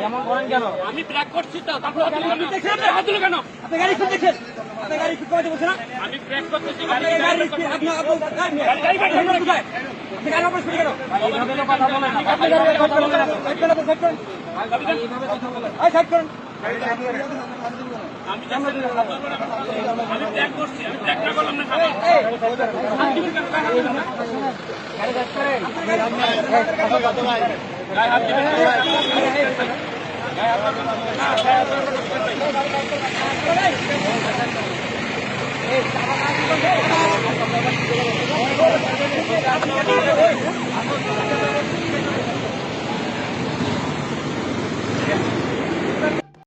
এমন করেন কেন? আমি ব্রেক করছি তো, তারপর হাত দিল কেন? আপনি গাড়ি খুব দেখছেন, আপনি গাড়ি খুব করতে বলছেন না? আমি ব্রেক করতেছি, গাড়ি কথা বলেন, আপনি গাড়ি কথা বলেন, সাইড করুন। আমি ব্রেক করছি, আমি ব্রেক না করলাম না খাবার। গাড়ি ব্রেক করেন, হাত দিবেন না।